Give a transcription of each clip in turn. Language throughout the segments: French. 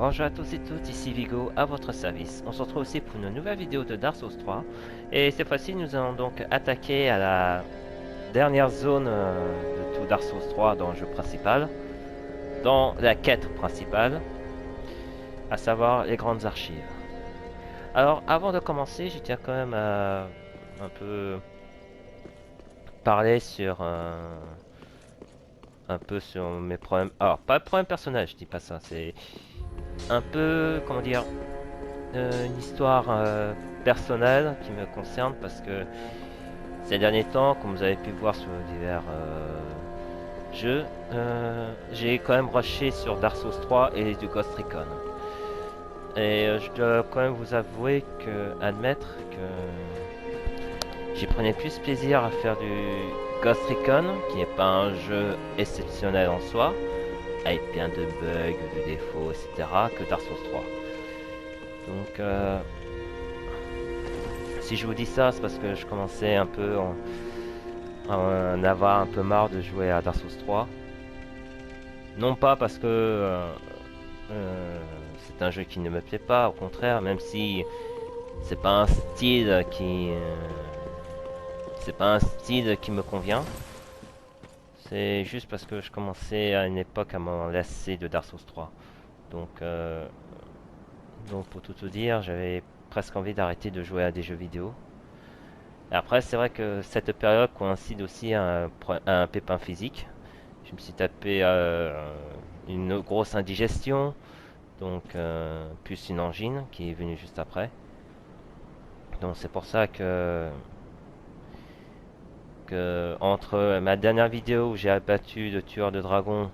Bonjour à tous et toutes, ici Vigo à votre service. On se retrouve aussi pour une nouvelle vidéo de Dark Souls 3. Et cette fois-ci, nous allons donc attaquer à la dernière zone de tout Dark Souls 3 dans le jeu principal. Dans la quête principale, à savoir les grandes archives. Alors, avant de commencer, je tiens quand même à un peu parler sur un peu sur mes problèmes. Alors, pas de problème personnel, je dis pas ça. C'est un peu, comment dire, une histoire personnelle qui me concerne parce que ces derniers temps, comme vous avez pu voir sur divers jeux, j'ai quand même rushé sur Dark Souls 3 et du Ghost Recon. Et je dois quand même vous avouer admettre que j'y prenais plus plaisir à faire du Ghost Recon, qui n'est pas un jeu exceptionnel en soi, avec plein de bugs, de défauts, etc., que Dark Souls 3. Donc, si je vous dis ça, c'est parce que je commençais un peu à en avoir un peu marre de jouer à Dark Souls 3. Non pas parce que c'est un jeu qui ne me plaît pas, au contraire, même si c'est pas un style qui me convient. C'est juste parce que je commençais à une époque à m'en lasser de Dark Souls 3. Donc, donc pour tout dire, j'avais presque envie d'arrêter de jouer à des jeux vidéo. Et après, c'est vrai que cette période coïncide aussi à un pépin physique. Je me suis tapé une grosse indigestion, donc plus une angine qui est venue juste après. Donc c'est pour ça que entre ma dernière vidéo où j'ai abattu le tueur de dragon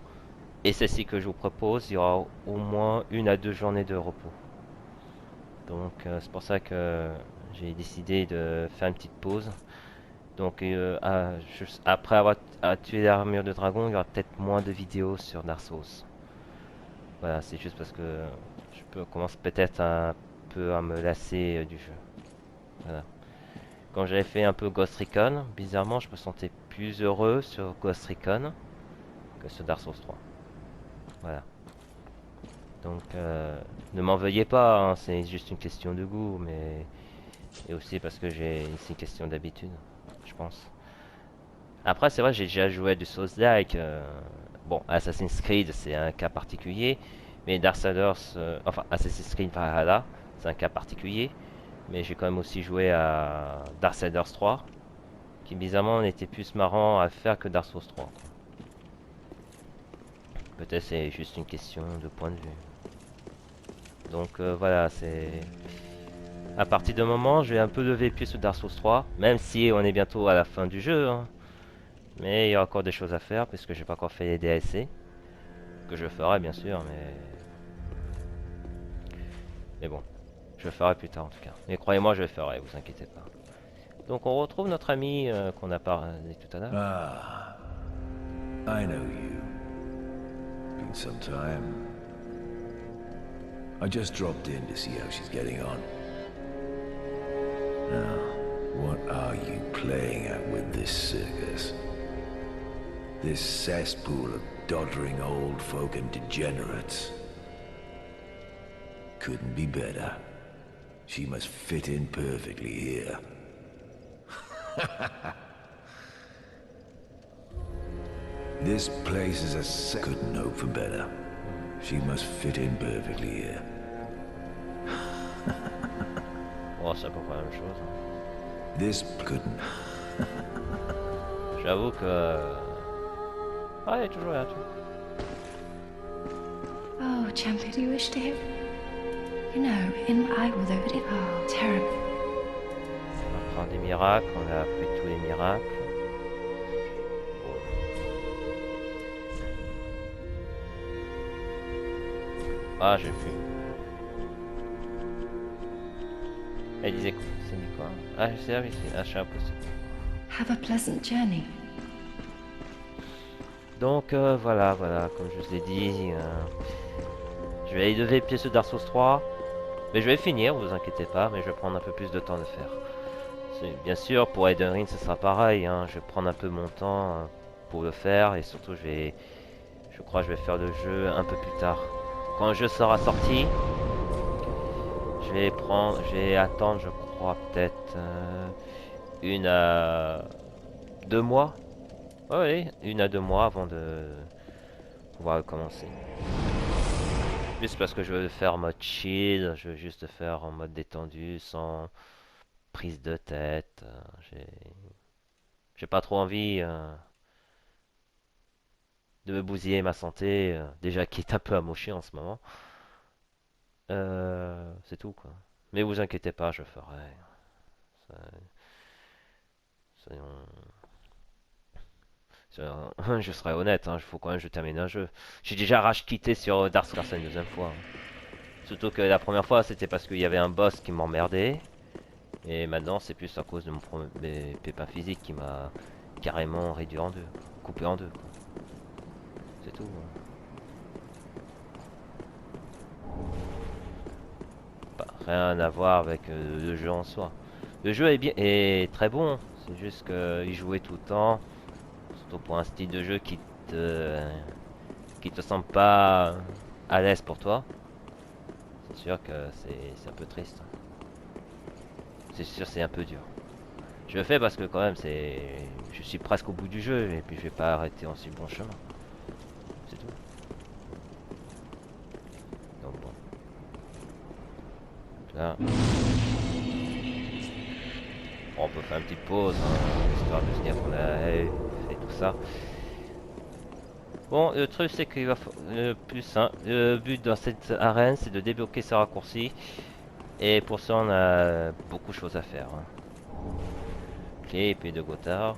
et celle-ci que je vous propose, il y aura au moins 1 à 2 journées de repos. Donc c'est pour ça que j'ai décidé de faire une petite pause. Donc après avoir tué l'armure de dragon, il y aura peut-être moins de vidéos sur Dark Souls. Voilà, c'est juste parce que commence peut-être un peu à me lasser du jeu. Voilà. Quand j'avais fait un peu Ghost Recon, bizarrement je me sentais plus heureux sur Ghost Recon que sur Dark Souls 3. Voilà. Donc ne m'en veuillez pas, hein, c'est juste une question de goût, mais et aussi parce que c'est une question d'habitude, je pense. Après, c'est vrai, j'ai déjà joué à du Souls-like. Bon, Assassin's Creed, c'est un cas particulier. Mais Darksiders, enfin, Assassin's Creed Valhalla, c'est un cas particulier. Mais j'ai quand même aussi joué à Darksiders 3, qui bizarrement était plus marrant à faire que Dark Souls 3. Peut-être c'est juste une question de point de vue. Donc voilà, c'est... À partir de moment, je vais un peu lever le pied sur Dark Souls 3, même si on est bientôt à la fin du jeu, hein. Mais il y a encore des choses à faire puisque j'ai pas encore fait les DLC. Que je ferai bien sûr, mais bon, je le ferai plus tard en tout cas. Mais croyez-moi, je le ferai, vous inquiétez pas. Donc on retrouve notre ami qu'on a parlé tout à l'heure. Ah, I know you. Been some time. I just dropped in to see how she's getting on. Now, what are you playing at with this circus? This cesspool of doddering old folk and degenerates. Couldn't be better. She must fit in perfectly here. This place is a couldn't hope for better. She must fit in perfectly here. Oh, c'est à peu près la même chose, hein. This couldn't. J'avoue que... Ah, il est toujours là, tu vois. Oh, champion, do you wish to hear? You know, in I will over it. Oh, terrible. On apprend des miracles, on a appris tous les miracles. Ah, j'ai plus. Elle disait quoi? C'est dit quoi? Ah, je sais, ah oui, c'est achat impossible. Have a pleasant journey. Donc voilà, comme je vous ai dit, je vais aller lever le pied sur Dark Souls 3. Mais je vais finir, vous inquiétez pas, mais je vais prendre un peu plus de temps de faire. Bien sûr, pour Elden Ring, ce sera pareil, hein, je vais prendre un peu mon temps pour le faire, et surtout je crois que je vais faire le jeu un peu plus tard. quand le jeu sera sorti, je vais attendre, je crois, peut-être une à 2 mois. Ouais, oui, 1 à 2 mois avant de pouvoir commencer. Juste parce que je veux faire en mode chill, je veux juste faire en mode détendu, sans prise de tête. J'ai pas trop envie de me bousiller ma santé, déjà qui est un peu amochée en ce moment. C'est tout quoi. Mais vous inquiétez pas, je ferai. Ça- soyons- je serai honnête, il faut quand même que je termine un jeu. J'ai déjà rage quitté sur Dark Souls une deuxième fois. Surtout que la première fois c'était parce qu'il y avait un boss qui m'emmerdait. Et maintenant c'est plus à cause de mes pépins physiques qui m'a carrément réduit en deux. Coupé en deux. C'est tout. Rien à voir avec le jeu en soi. Le jeu est très bon. C'est juste qu'il jouait tout le temps. Surtout pour un style de jeu qui te semble pas à l'aise pour toi. C'est sûr que c'est un peu triste. C'est sûr c'est un peu dur. Je le fais parce que quand même je suis presque au bout du jeu et puis je vais pas arrêter en si bon chemin. C'est tout. Donc bon. Là. Bon, on peut faire une petite pause, histoire de se dire qu'on a fait tout ça. Bon, le truc c'est qu'il va plus le but dans cette arène c'est de débloquer ces raccourcis. Et pour ça on a beaucoup de choses à faire. Clé, épée de Gothard.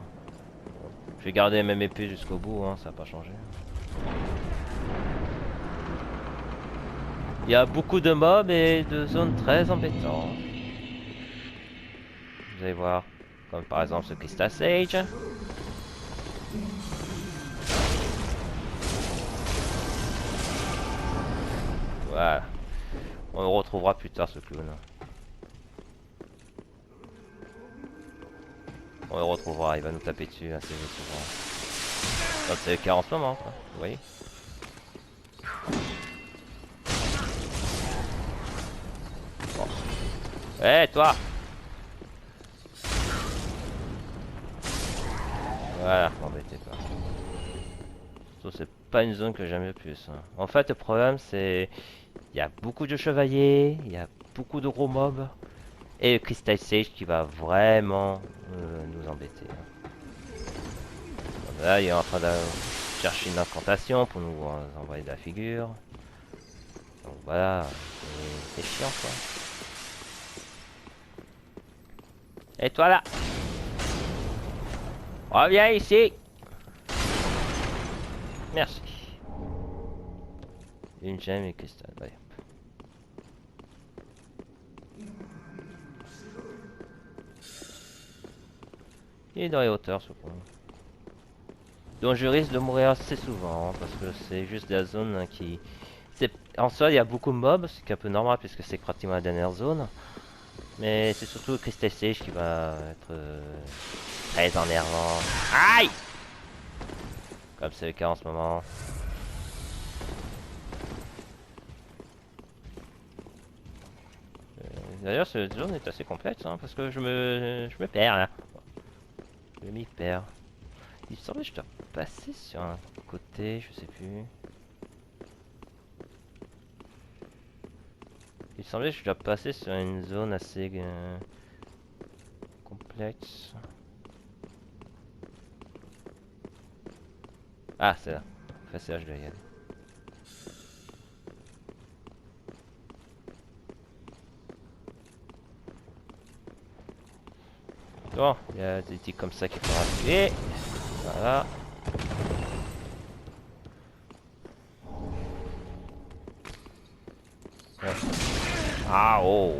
Je vais garder la même épée jusqu'au bout, ça va pas changer. Il y a beaucoup de mobs et de zones très embêtantes. Vous allez voir, comme par exemple ce Crystal Sage. Voilà. On le retrouvera plus tard ce clown. On le retrouvera, il va nous taper dessus assez souvent. C'est le cas en ce moment, quoi. Vous voyez. Bon. Eh, toi! Voilà, m'embêtez pas. C'est pas une zone que j'aime le plus. En fait, le problème, c'est... Il y a beaucoup de chevaliers, il y a beaucoup de gros mobs. Et le Crystal Sage qui va vraiment nous embêter. Là, il est en train de chercher une incantation pour nous envoyer de la figure. Donc voilà, c'est chiant quoi. Et toi là, reviens ici. Merci. Une gemme et cristal, ouais. Il est dans les hauteurs ce point. Donc je risque de mourir assez souvent parce que c'est juste la zone qui... En soi il y a beaucoup de mobs, c'est un peu normal puisque c'est pratiquement la dernière zone. Mais c'est surtout le Crystal Sage qui va être très énervant. Aïe! Comme c'est le cas en ce moment. D'ailleurs cette zone est assez complète parce que je me perds là. Je m'y perds. Il semble que je dois passer sur un côté, je sais plus. Il semblait que je dois passer sur une zone assez complexe. Ah, c'est là. Enfin, c'est là, je dois y aller. Bon, il y a des tics comme ça qui faut appuyer. Voilà. Ouais. Ah oh.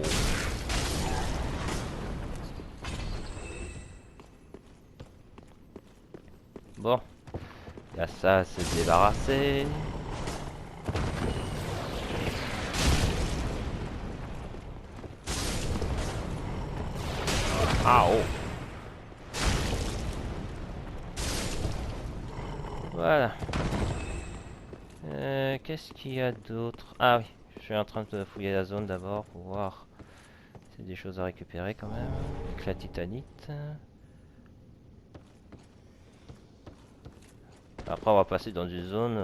Bon. Il y a ça à se débarrasser. Ah oh. Voilà. Qu'est-ce qu'il y a d'autre? Ah oui, je suis en train de fouiller la zone d'abord pour voir. C'est des choses à récupérer quand même. Avec la titanite. Après on va passer dans une zone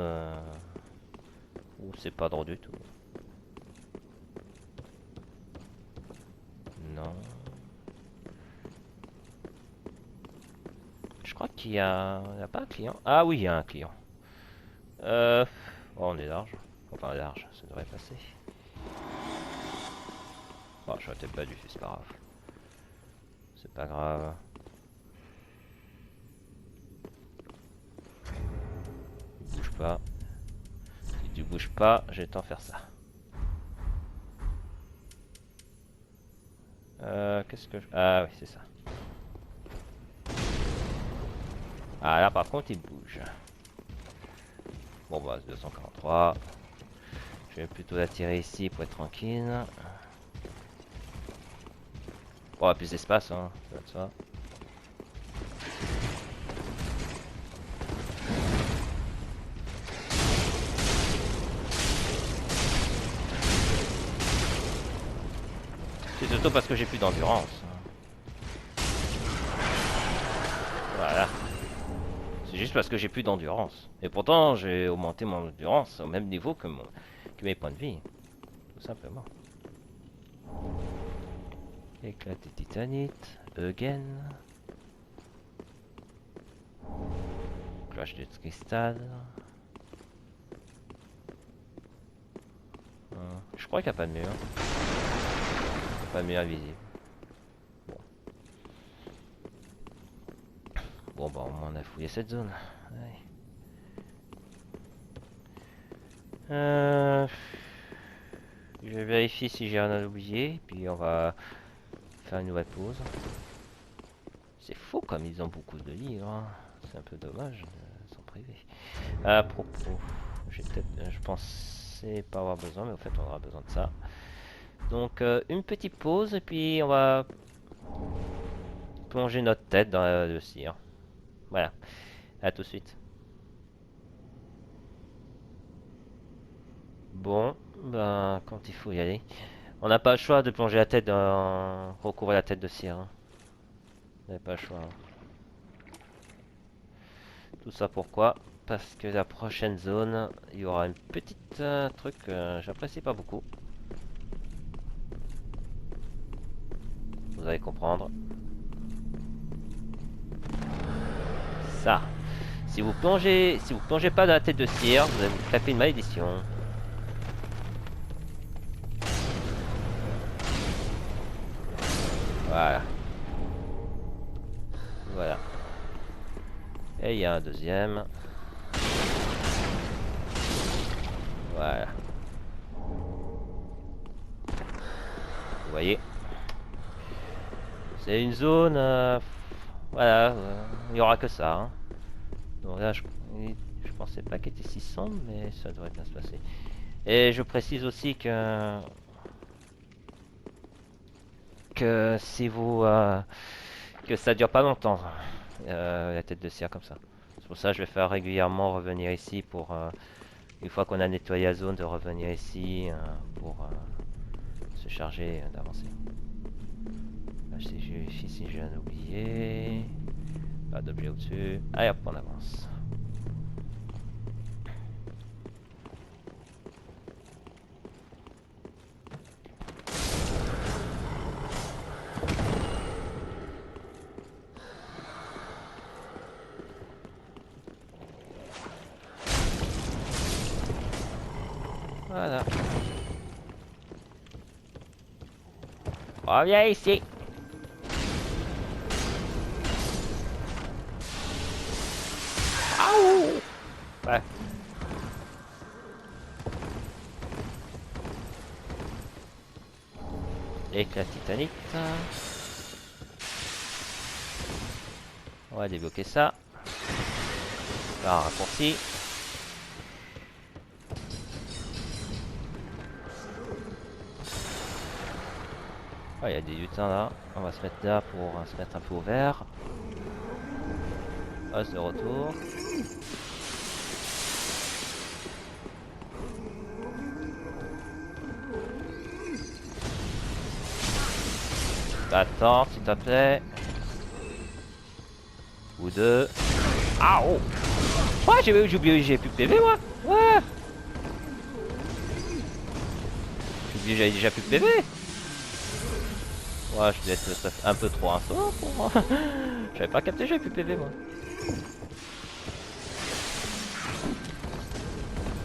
où c'est pas drôle du tout. Non. Je crois qu'il y a... il y a pas un client. Ah oui, il y a un client. Oh, on est large. Enfin large, ça devrait passer. Oh, j'aurais peut-être pas dû, c'est pas grave. C'est pas grave. Tu bouges pas. Si tu bouges pas, je vais t'en faire ça. Qu'est-ce que je... Ah oui, c'est ça. Ah là par contre il bouge. Bon bah 243. Je vais plutôt l'attirer ici pour être tranquille. Bon, plus d'espace, hein, ça va de soi. C'est surtout parce que j'ai plus d'endurance. Voilà. C'est juste parce que j'ai plus d'endurance. Et pourtant, j'ai augmenté mon endurance au même niveau que mes points de vie. Tout simplement. Éclat de titanite. Again. Cloche de cristal. Je crois qu'il n'y a pas de mur. Pas de mur invisible. Bon bah on a fouillé cette zone. Je vérifie si j'ai rien oublié, puis on va faire une nouvelle pause. C'est faux comme ils ont beaucoup de livres, hein. C'est un peu dommage de s'en priver. À propos, je pensais pas avoir besoin, mais au fait on aura besoin de ça. Donc une petite pause et puis on va plonger notre tête dans le cire. Voilà, à tout de suite. Bon, ben quand il faut y aller. On n'a pas le choix de plonger la tête dans... recouvrir la tête de cire. Hein. On n'a pas le choix. Tout ça pourquoi? Parce que la prochaine zone, il y aura une petite truc que j'apprécie pas beaucoup. Vous allez comprendre. Ça. Si vous plongez pas dans la tête de cire, vous allez vous taper une malédiction. Voilà. Voilà. Et il y a un deuxième. Voilà. Vous voyez. C'est une zone... voilà. Il n'y aura que ça. Hein. Donc là, je pensais pas qu'il était 600, mais ça devrait bien se passer. Et je précise aussi que si vous que ça dure pas longtemps la tête de cire comme ça. C'est pour ça que je vais faire régulièrement revenir ici pour une fois qu'on a nettoyé la zone de revenir ici pour se charger d'avancer. Là, je vérifie si j'ai rien oublié. Pas d'objet au-dessus. Allez hop, on avance. Voilà. Reviens ici. Aouh. Ouais. Éclat titanique. On va débloquer ça. Par un raccourci. Il y a des lutins là. On va se mettre là pour se mettre un peu au vert. Os de retour. Attends, s'il te plaît. Ou deux. Ah oh. Ouais, j'ai oublié, j'ai plus de PV moi. Ouais. J'ai oublié, j'avais déjà plus de PV. Ouais, je vais être un peu trop insolent pour moi. J'avais pas capté, j'avais plus de PV moi.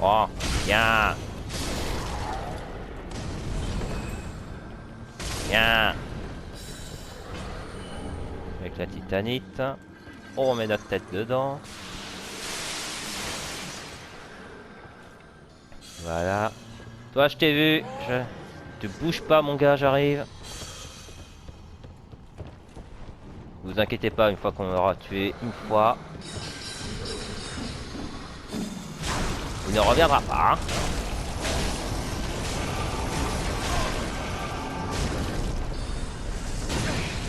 Oh, bien. Bien. Avec la titanite. On met notre tête dedans. Voilà. Toi, je t'ai vu. Te bouge pas, mon gars, j'arrive. Vous inquiétez pas, une fois qu'on aura tué une fois, il ne reviendra pas. Hein.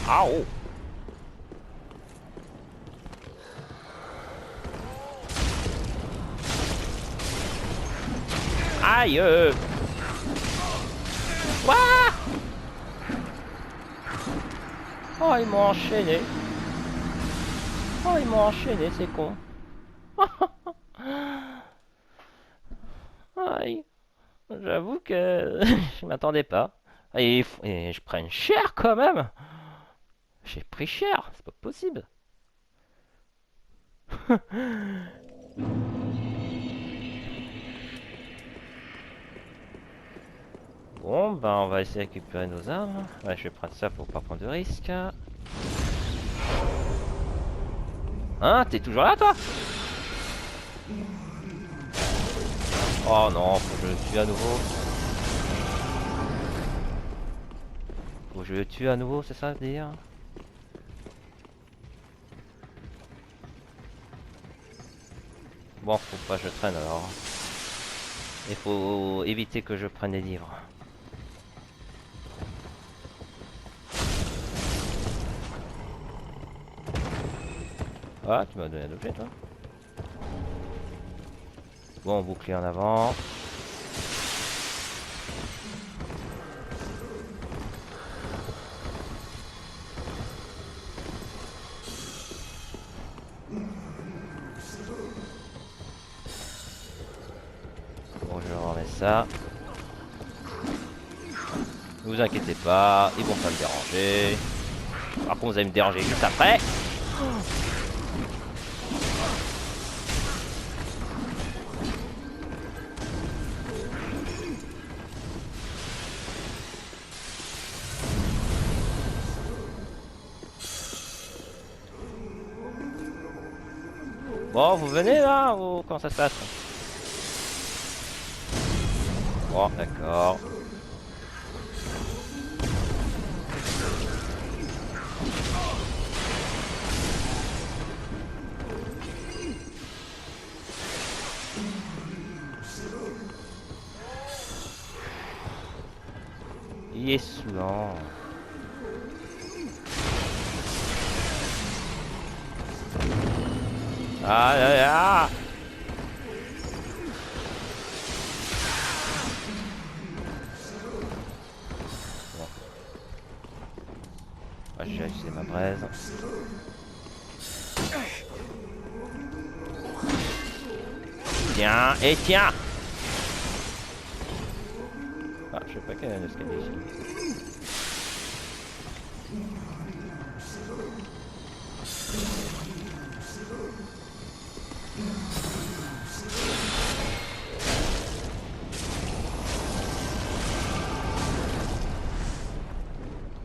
Ah oh. Aïe. Ouah. Oh, ils m'ont enchaîné. Oh, ils m'ont enchaîné, c'est con. Aïe. J'avoue que je m'attendais pas. Et je prenne cher quand même. J'ai pris cher, c'est pas possible. Bon, bah on va essayer de récupérer nos armes. Ouais, je vais prendre ça pour pas prendre de risques. Hein, t'es toujours là toi? Oh non, faut que je le tue à nouveau. Faut que je le tue à nouveau, c'est ça le délire? Bon, faut pas que je traîne alors. Il faut éviter que je prenne des livres. Ah, tu m'as donné un objet toi? Bon, bouclier en avant. Bon, je remets ça. Ne vous inquiétez pas, ils vont pas me déranger. Par contre, vous allez me déranger juste après. Bon, vous venez là ou comment ça se passe? Bon, d'accord. Il est saoulant. Ah là là. Bon. Ah, j'ai utilisé ma braise. Tiens, et tiens. Ah, je sais pas quel est l'escalier ici.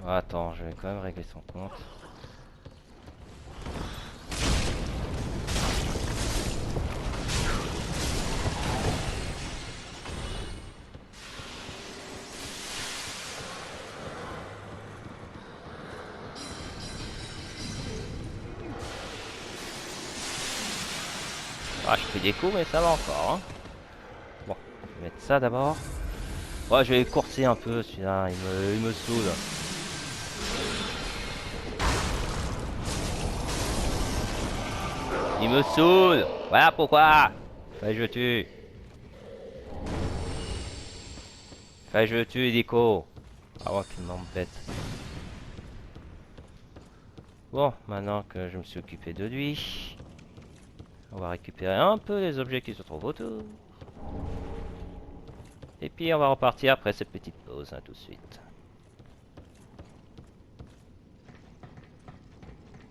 Attends, je vais quand même régler son compte. Ah, je fais des coups, mais ça va encore. Hein. Bon, je vais mettre ça d'abord. Ouais, je vais courser un peu celui-là, il me saoule. Il me saoule. Voilà pourquoi. Fallait que je tue. Fallait que je tue Nico. Ah ouais, qu'il m'embête. Bon, maintenant que je me suis occupé de lui, on va récupérer un peu les objets qui se trouvent autour. Et puis on va repartir après cette petite pause, hein, tout de suite.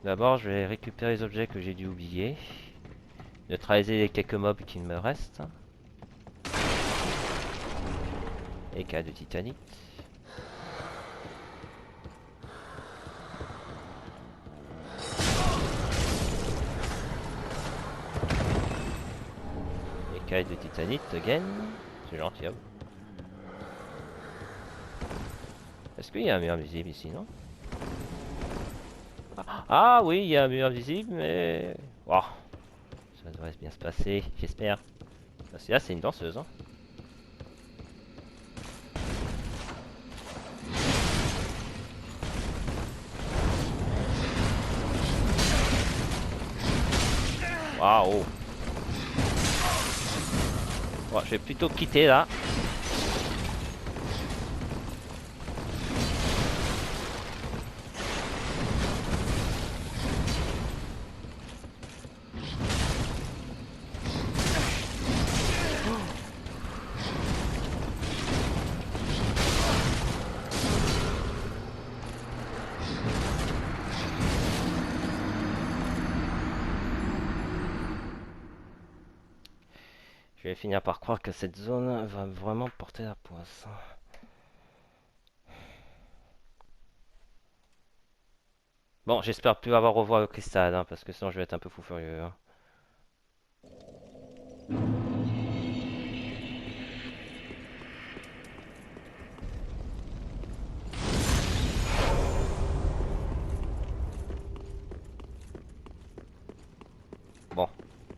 D'abord, je vais récupérer les objets que j'ai dû oublier. Neutraliser les quelques mobs qui me restent. Écailles de titanite. Écailles de titanite again. C'est gentil à vous. Est-ce qu'il y a un mur invisible ici, non? Ah oui, il y a un mur invisible, mais... Oh, ça devrait bien se passer, j'espère. Parce que là, c'est une danseuse, hein. Waouh. Bon, je vais plutôt quitter là. Je vais finir par croire que cette zone va vraiment porter la poisse. Bon, j'espère plus avoir revoir le cristal, hein, parce que sinon je vais être un peu fou furieux. Hein. Bon,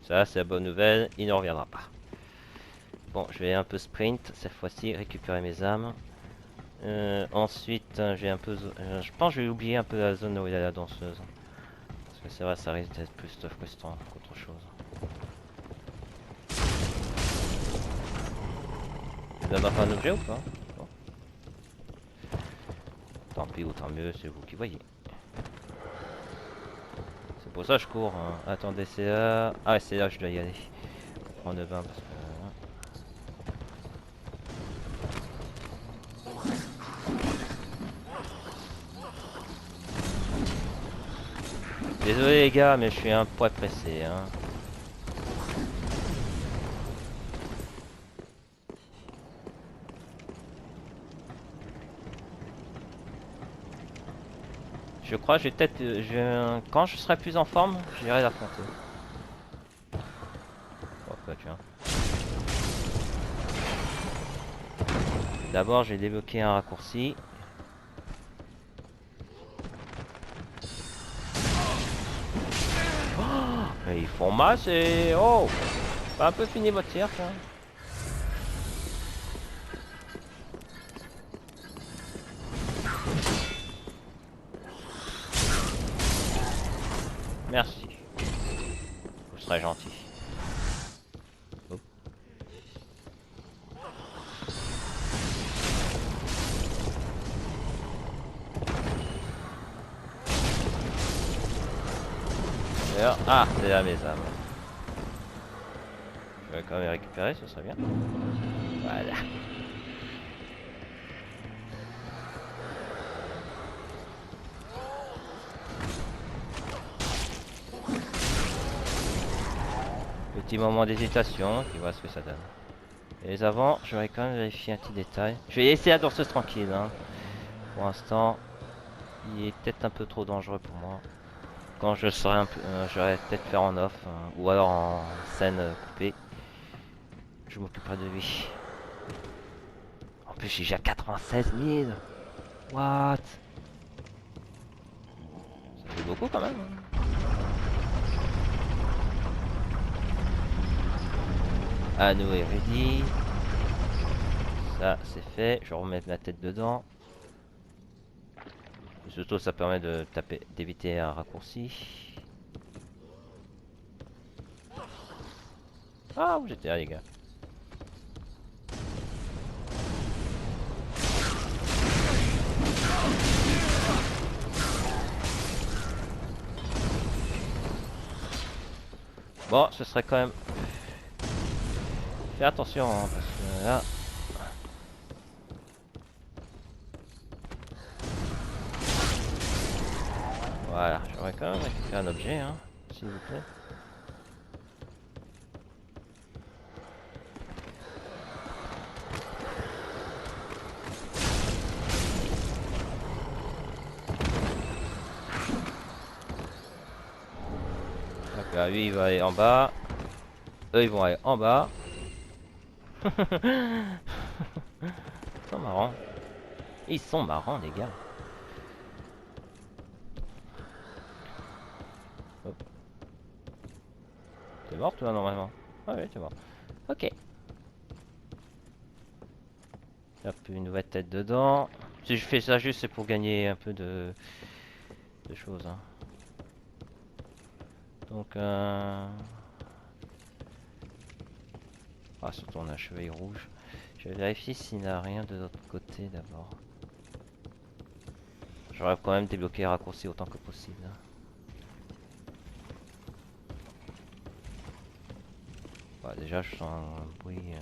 ça c'est la bonne nouvelle, il ne reviendra pas. Bon, je vais un peu sprint cette fois-ci, récupérer mes âmes. Ensuite, je vais un peu, je pense que je vais oublier un peu la zone où il y a la danseuse. Parce que c'est vrai, ça risque d'être plus frustrant qu'autre chose. Je donne enfin un objet ou pas? Bon. Tant pis ou tant mieux, c'est vous qui voyez. C'est pour ça que je cours. Hein. Attendez, c'est là. Ah, c'est là que je dois y aller. Prendre le bain parce que. Désolé les gars, mais je suis un poil pressé. Hein. Je crois que je vais peut-être. Quand je serai plus en forme, j'irai l'affronter. Oh, quoi, tu vois. D'abord, j'ai débloqué un raccourci. Oh, mais ils font mal, c'est. Oh! Pas un peu fini votre tir, ça. Merci. Vous serez gentil. Oh. D'ailleurs, ah, c'est là mes âmes. Je vais quand même les récupérer, ce serait bien. Voilà. Petit moment d'hésitation, puis voilà ce que ça donne. Et les avant, je vais quand même vérifier un petit détail. Je vais laisser la danseuse tranquille. Hein. Pour l'instant, il est peut-être un peu trop dangereux pour moi. Quand je serai un peu, j'aurais peut-être faire en off ou alors en scène coupée. Je m'occuperai de lui. En plus, j'ai déjà 96 000. What? Ça fait beaucoup quand même. Hein. Anneau est ready. Ça, c'est fait. Je vais remettre ma tête dedans. Et surtout, ça permet de taper, d'éviter un raccourci. Ah, où j'étais là, les gars. Bon, ce serait quand même... Fais attention, hein, parce que là... Voilà, j'aurais quand même récupéré un objet, hein, s'il vous plaît. Là, lui il va aller en bas. Eux ils vont aller en bas. Ils sont marrants. Ils sont marrants les gars. Hop. T'es mort toi normalement. Ah oui t'es mort. Ok. Hop, une nouvelle tête dedans. Si je fais ça juste c'est pour gagner un peu de choses. Hein. Donc ah surtout on a un chevalier rouge. Je vais vérifier s'il n'a rien de l'autre côté d'abord. J'aurais quand même débloqué les raccourcis autant que possible. Ouais, déjà je sens un bruit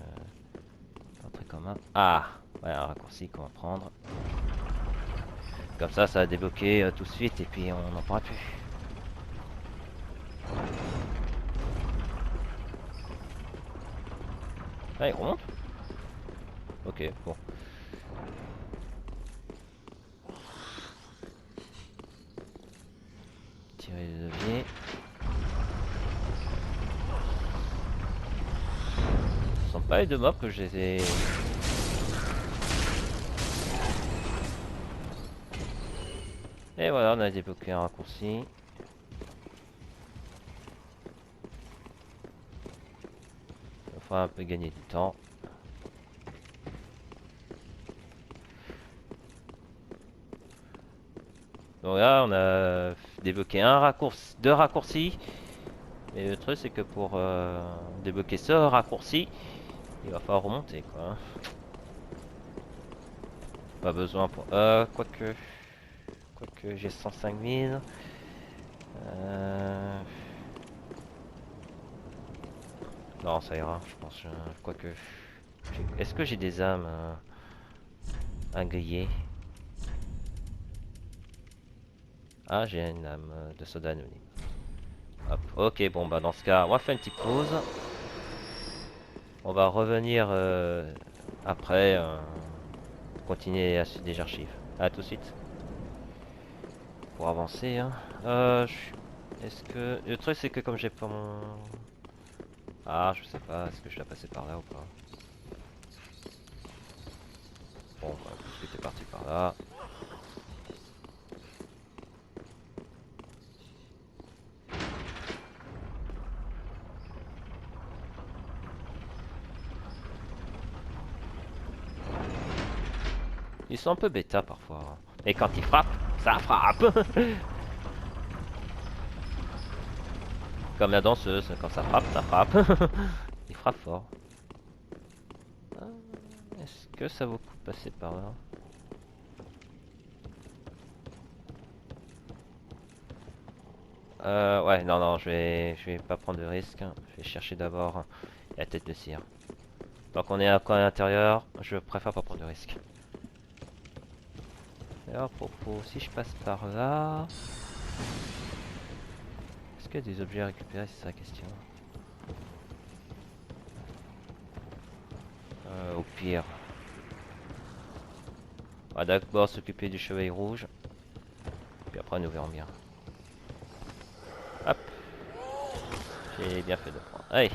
pas très commun. Ah ouais, un raccourci qu'on va prendre. Comme ça va débloquer tout de suite et puis on n'en pourra plus. Ah il remonte. Ok bon. Tirer le levier. Ce sont pas les deux mobs que je les ai... Et voilà, on a débloqué un raccourci. Ça fera un peu gagner du temps. Donc là, on a débloqué un raccourci, deux raccourcis. Et le truc, c'est que pour débloquer ce raccourci, il va falloir remonter quoi. Pas besoin pour... quoique j'ai 105 000. Non, ça ira, je pense. Quoique... Est-ce que j'ai des âmes à griller? Ah, j'ai une âme de soldat anonyme. Hop, ok, bon bah dans ce cas, on va faire une petite pause. On va revenir après continuer la suite des archives. À tout de suite. Pour avancer, hein. Est-ce que... Le truc c'est que comme j'ai pas mon... Ah, je sais pas, est-ce que je dois passer par là ou pas? Bon, bah, puisque t'es parti par là. Ils sont un peu bêta parfois. Et quand ils frappent, ça frappe. Comme la danseuse, quand ça frappe, ça frappe. Il frappe fort. Est-ce que ça vaut le coup de passer par là? Ouais, non, non, je vais pas prendre de risque. Je vais chercher d'abord la tête de cire. Tant qu'on est encore à l'intérieur, je préfère pas prendre de risque. Alors, à propos, si je passe par là... Est-ce qu'il y a des objets à récupérer? C'est ça la question. Au pire. On va d'abord s'occuper du chevalier rouge. Puis après nous verrons bien. Hop. J'ai bien fait de prendre. Allez.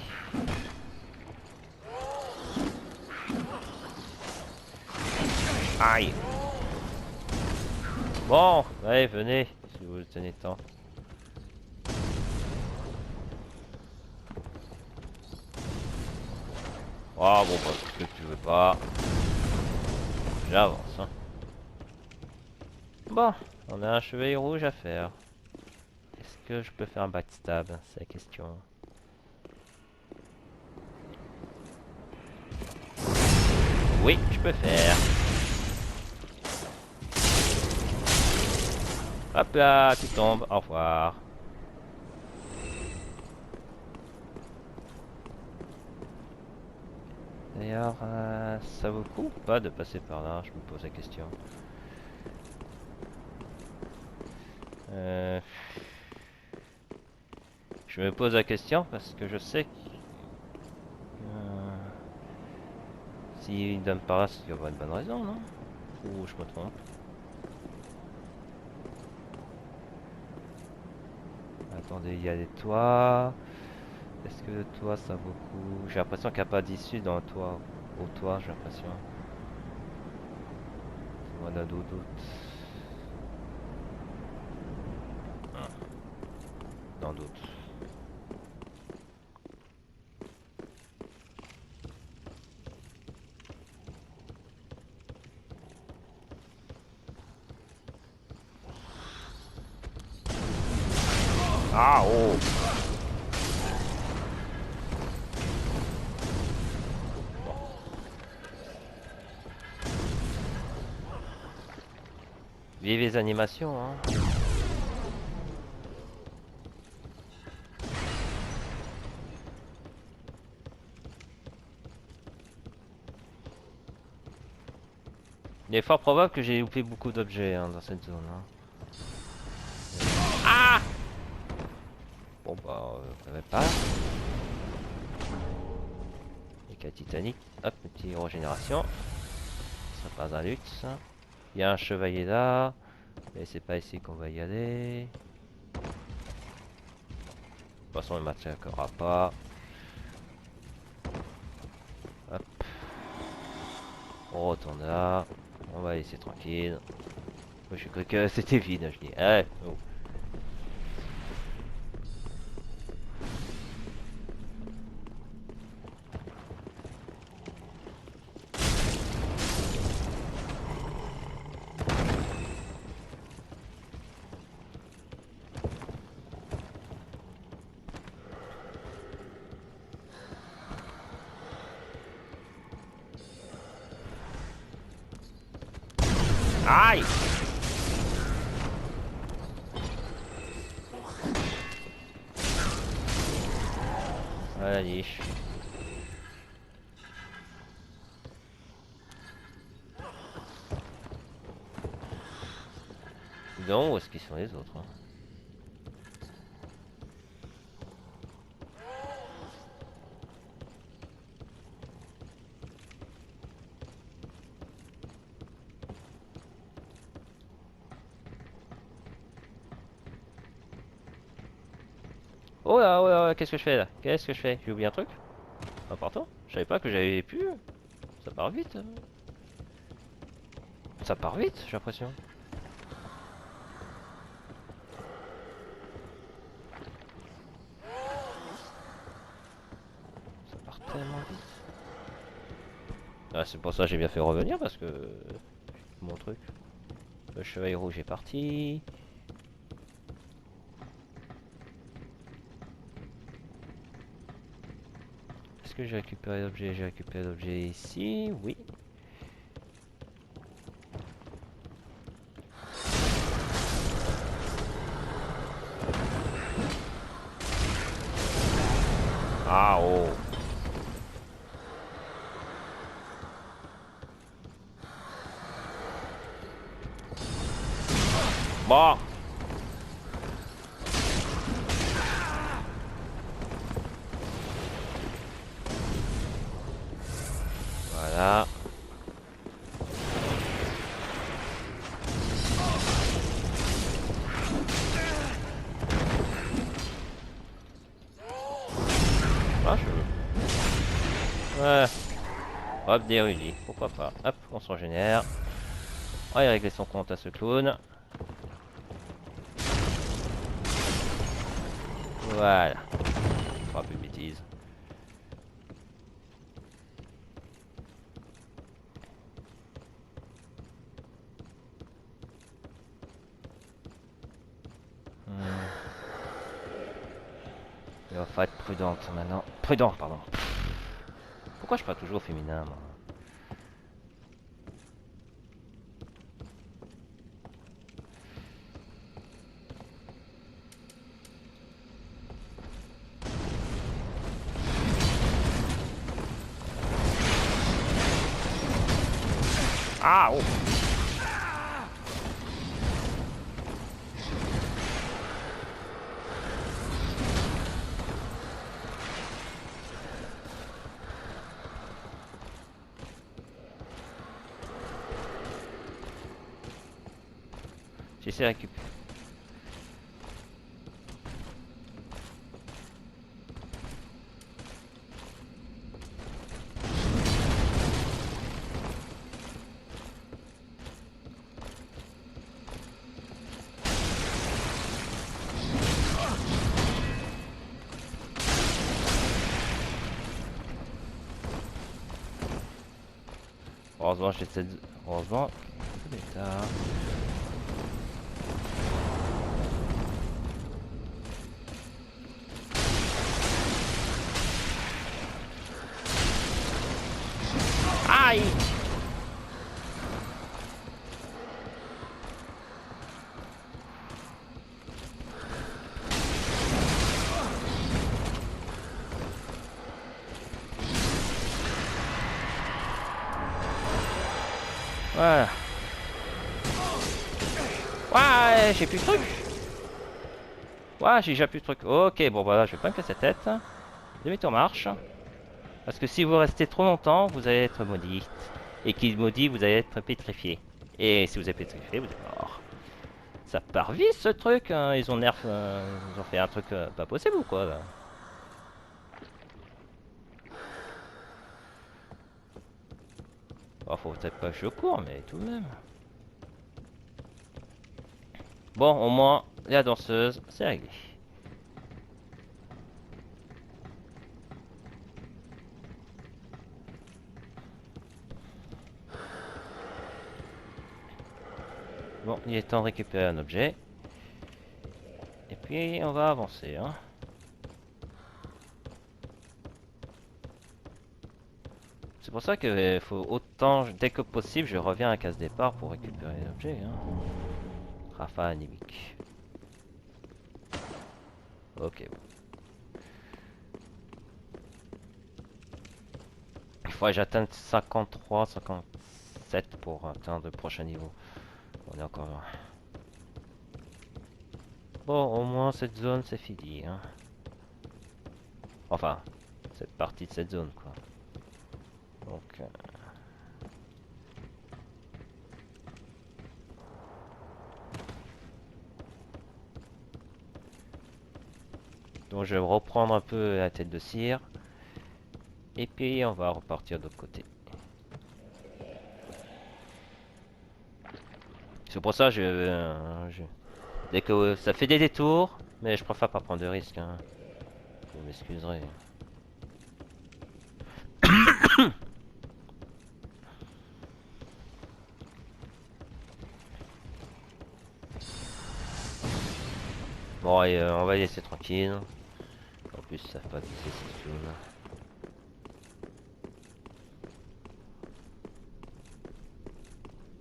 Aïe. Bon, allez, venez, si vous le tenez tant. Oh bon, bah, ce que tu veux pas. J'avance, hein. Bon, on a un chevalier rouge à faire. Est-ce que je peux faire un backstab? C'est la question. Oui, je peux faire. Hop là, tu tombes, au revoir. D'ailleurs, ça vaut le coup ou pas de passer par là? Je me pose la question. Euh, je me pose la question parce que je sais que s'il donne par là, c'est qu'il y aura une bonne raison, non? Ou je me trompe? Attendez, il y a des toits. Est-ce que le toit ça vaut le coup? J'ai l'impression qu'il n'y a pas d'issue dans le toit. Au toit, j'ai l'impression. On a d'autres doutes. Dans d'autres. Ah oh! Vive les animations, hein. Il est fort probable que j'ai loupé beaucoup d'objets dans cette zone. Hein. Ah! Bon bah, ça va pas. Les cas Titanic. Hop, une petite régénération. Ça passe un luxe. Il y a un chevalier là. Mais c'est pas ici qu'on va y aller. De toute façon, il m'attaquera pas. Hop. On retourne là. On va laisser tranquille. Moi, je cru que c'était vide. Je dis, eh, oh. Aïe! Ah, la niche. Donc, où est-ce qu'ils sont les autres hein? Oh là, qu'est-ce que je fais là? Qu'est-ce que je fais? J'ai oublié un truc? Important? Je savais pas que j'avais pu. Ça part vite. Ça part vite, j'ai l'impression. Ça part tellement vite. Ah, c'est pour ça que j'ai bien fait revenir parce que mon truc. Le chevalier rouge est parti. Est-ce que j'ai récupéré l'objet? J'ai récupéré l'objet ici. Oui. Ah oh. Bon. Voilà. Ah, ouais. Hop, dérunis. Pourquoi pas. Hop, on s'en génère. On va y régler son compte à ce clown. Voilà. On fera plus de bêtises. Il va falloir être prudente maintenant. Prudent, pardon. Pourquoi je parle toujours au féminin, moi? Ah oh. J'essaie de récupérer. Heureusement, j'essaie de... Heureusement. Putain. Aïe! Voilà. Ouais, j'ai plus de trucs. Ouais, j'ai déjà plus de trucs. Ok, bon voilà, je vais pas me casser la tête. Demi-tour marche. Parce que si vous restez trop longtemps, vous allez être maudit. Et qui maudit, vous allez être pétrifié. Et si vous êtes pétrifié, vous êtes mort. Ça part vite ce truc, hein. Ils ont nerf, ils ont fait un truc pas possible ou quoi là. Oh, faut peut-être pas que je cours, mais tout de même. Bon, au moins, la danseuse, c'est réglé. Bon, il est temps de récupérer un objet. Et puis, on va avancer, hein. C'est pour ça que faut autant, dès que possible, je reviens à la case départ pour récupérer l'objet, hein. Rafale anémique. Ok, bon. Il faudrait que j'atteigne 53, 57 pour atteindre le prochain niveau. On est encore loin. Bon, au moins cette zone c'est fini, hein. Enfin, cette partie de cette zone, quoi. Donc... Donc je vais reprendre un peu la tête de cire. Et puis on va repartir de l'autre côté. C'est pour ça que dès que ça fait des détours, mais je préfère pas prendre de risques, hein. Vous m'excuserez. Bon allez, on va laisser tranquille. En plus ça va viser ces zones.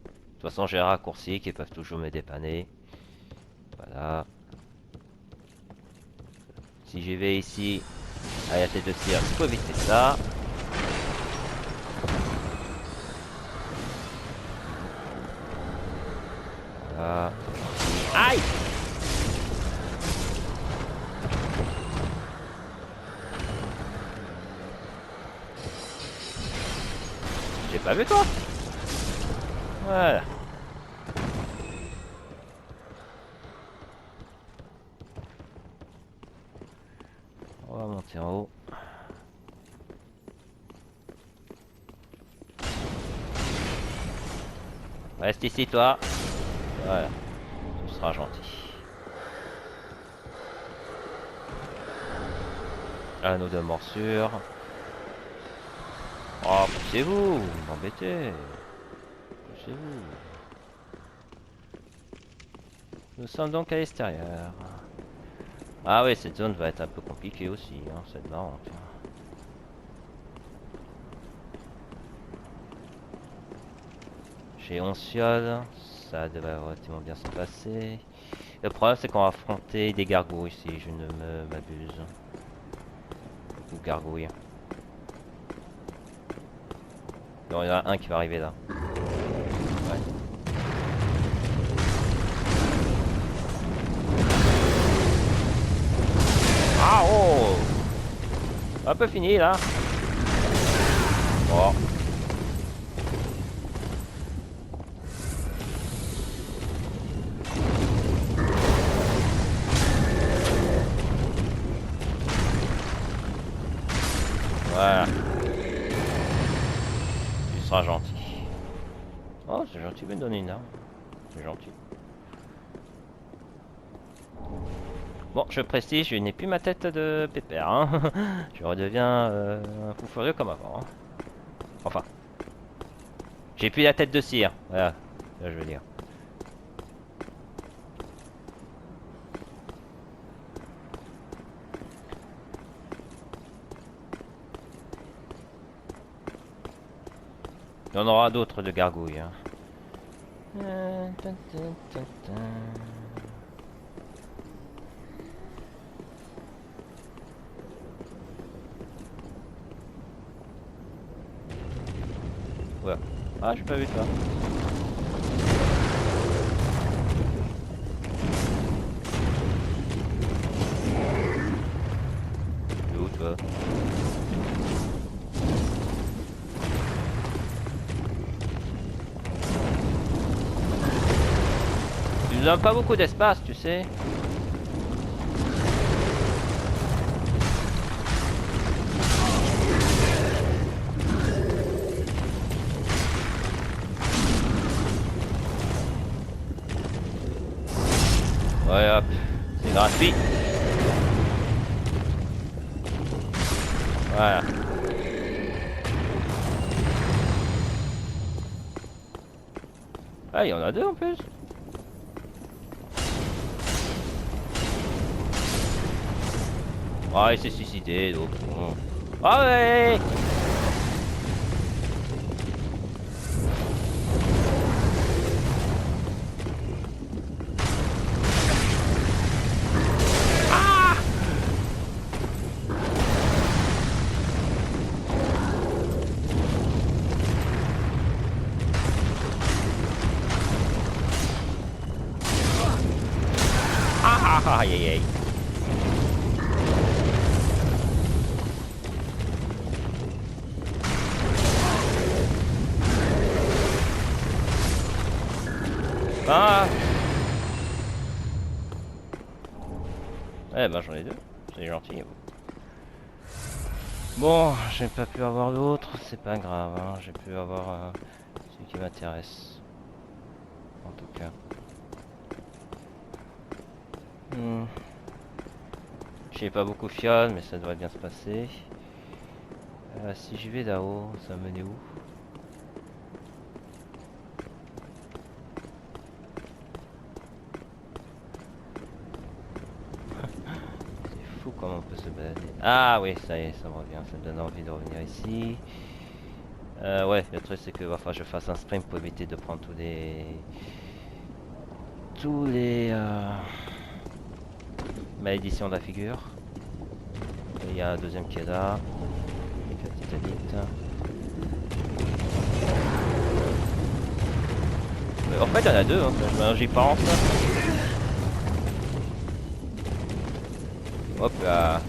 De toute façon j'ai un raccourci qui peuvent toujours me dépanner. Voilà. Si j'y vais ici, à la tête de cire, il faut éviter ça. Voilà. Aïe! J'ai pas vu toi? Voilà. On va monter en haut. Reste ici toi. Voilà. Tu seras gentil. Anneau de morsure. Oh, poussez-vous, vous m'embêtez. Poussez-vous. Nous sommes donc à l'extérieur. Ah oui, cette zone va être un peu compliquée aussi, hein, c'est marrant. Tiens. Chez Onciol, ça devrait relativement bien se passer. Le problème c'est qu'on va affronter des gargouilles si je ne m'abuse. Ou gargouilles. Non, il y en a un qui va arriver là. Ah oh! Un peu fini là. Oh. Voilà. Tu seras gentil. Oh, c'est gentil de me donner une arme. C'est gentil. Bon, je précise, je n'ai plus ma tête de pépère. Hein. Je redeviens un fou furieux comme avant. Hein. Enfin. J'ai plus la tête de cire. Voilà. Là, je veux dire. Il y en aura d'autres de gargouilles. Hein. Ouais. Ah, j'ai pas vu ça. C'est où toi? Tu nous donnes pas beaucoup d'espace, tu sais. Ouais, hop. C'est gratuit. Voilà. Ah, il y en a deux en plus. Ah, il s'est suicidé, donc bon. Ah ouais! Ah, aïe aïe aïe. Ah! Eh ben j'en ai deux, c'est gentil. Bon, j'ai pas pu avoir l'autre, c'est pas grave, hein. J'ai pu avoir celui qui m'intéresse. En tout cas. J'ai pas beaucoup fiole, mais ça devrait bien se passer. Si je vais là-haut, ça va mener où? C'est fou comment on peut se balader. Ah oui, ça y est, ça me revient, ça me donne envie de revenir ici. Ouais, le truc c'est que va falloir que je fasse un sprint pour éviter de prendre tous les malédictions de la figure. Il y a un deuxième qui est là. Avec la titanite. En fait, il y en a deux, hein. J'y pense. Hop là.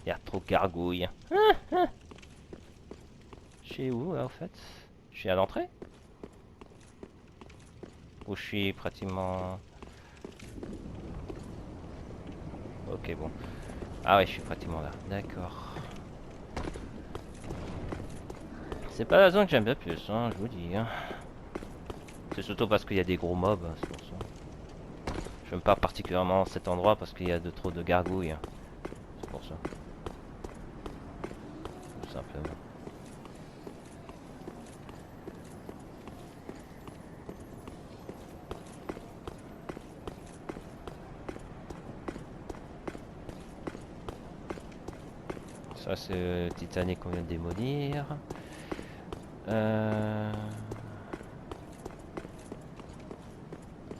Il y a trop de gargouilles. Je suis où là, en fait? Je suis à l'entrée? Ou je suis pratiquement... Ok, bon. Ah ouais, je suis pratiquement là. D'accord. C'est pas la zone que j'aime bien plus, hein, je vous dis. Hein. C'est surtout parce qu'il y a des gros mobs, hein, c'est pour ça. J'aime pas particulièrement cet endroit parce qu'il y a de trop de gargouilles. Hein. C'est pour ça. Tout simplement. Ça c'est le Titanic qu'on vient de démolir.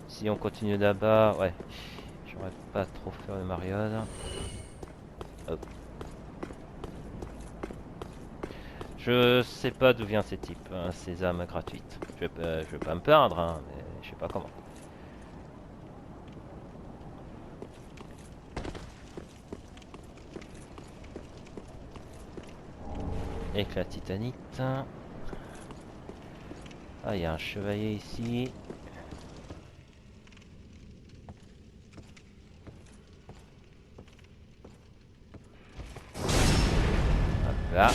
Si on continue là-bas, ouais. J'aurais pas trop fait le Mariode. Hop. Je sais pas d'où vient ces types. ces âmes gratuites. Je vais pas me plaindre, hein, mais je sais pas comment. Éclat titanite. Ah, il y a un chevalier ici. Hop là.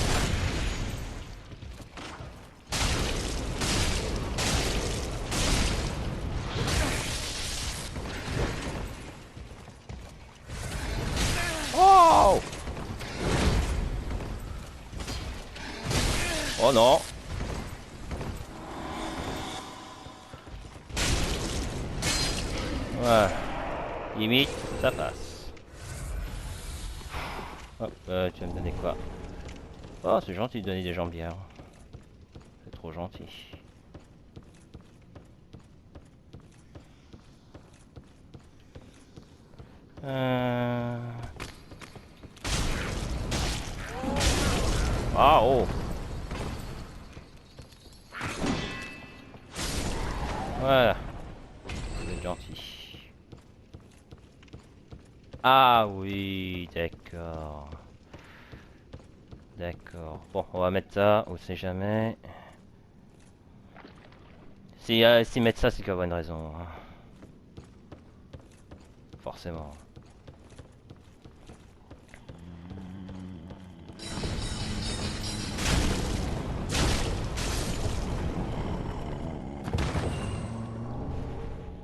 Oh! Oh non! Ouais. Limite, ça passe. Oh, tu vas me donner quoi? Oh, c'est gentil de donner des jambières. C'est trop gentil. Ah, oh! Voilà. C'est gentil. Ah oui, d'accord. D'accord. Bon, on va mettre ça, on sait jamais. Si mettre ça, c'est qu'il y a une raison. Hein. Forcément.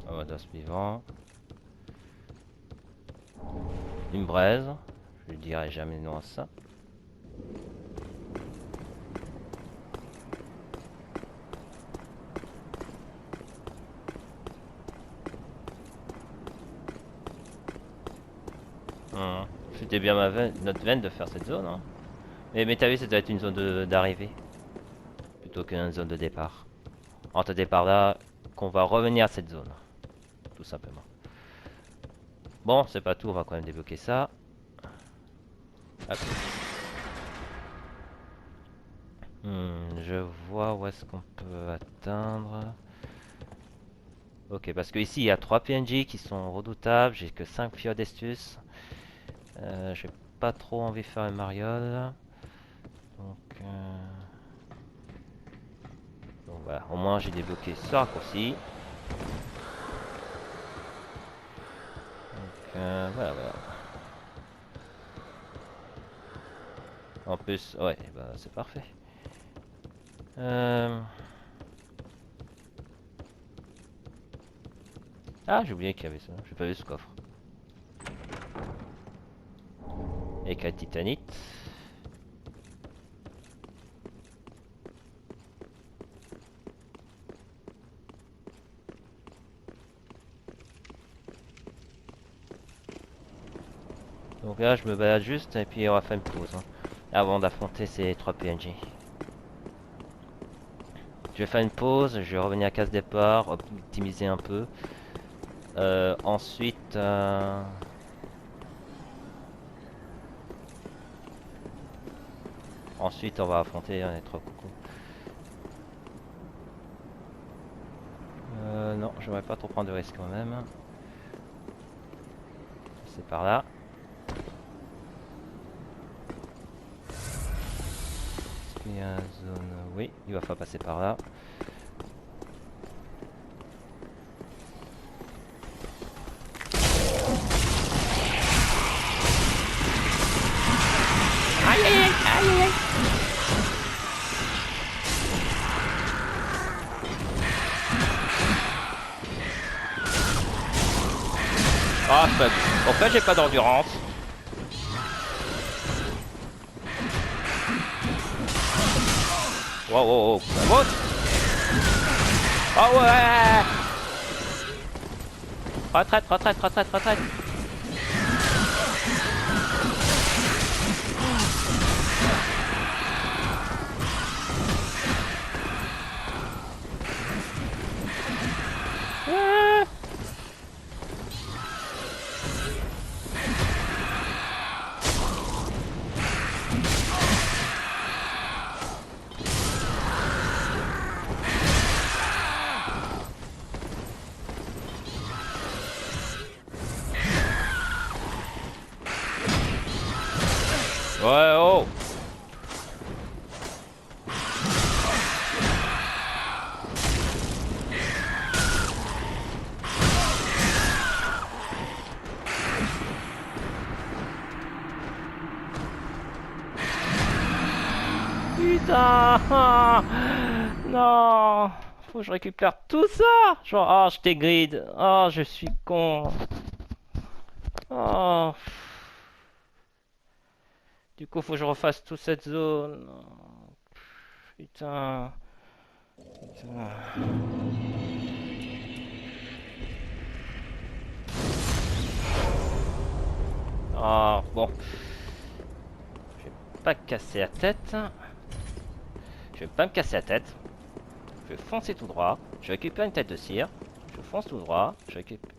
On va dans suivant. Une braise. Je dirais jamais non à ça. C'était bien notre veine de faire cette zone. Hein. Mais t'as vu, ça doit être une zone d'arrivée. Plutôt qu'une zone de départ. Entre départ là, qu'on va revenir à cette zone. Tout simplement. Bon, c'est pas tout, on va quand même débloquer ça. Hop. Je vois où est-ce qu'on peut atteindre. Ok, parce que ici il y a 3 PNJ qui sont redoutables, j'ai que 5 Fiodestus. J'ai pas trop envie de faire une mariole. Donc voilà, au moins j'ai débloqué ce raccourci. Donc voilà. En plus, ouais, bah c'est parfait. Ah, j'ai oublié qu'il y avait ça. J'ai pas vu ce coffre. Éclat titanite. Donc là, je me balade juste et puis on va faire une pause. Hein, avant d'affronter ces 3 PNJ. Je vais faire une pause, je vais revenir à case départ, optimiser un peu. Ensuite... Ensuite, on va affronter les 3 coucous. Non, j'aimerais pas trop prendre de risques quand même. C'est par là. Il y a une zone... Oui, il va falloir passer par là. Aïe aïe aïe aïe aïe. Ah, en fait, j'ai pas d'endurance. Wow, wow, wow. What? Oh ouais. Retraite. Ouais, oh. Putain. Non. Faut que je récupère tout ça. Genre, oh, je t'ai grid. Oh, je suis con. Oh. Du coup, faut que je refasse toute cette zone. Putain. Putain. Oh, bon. Je vais pas casser la tête. Je vais pas me casser la tête. Je vais foncer tout droit. Je récupère une tête de cire. Je fonce tout droit. Je récupère.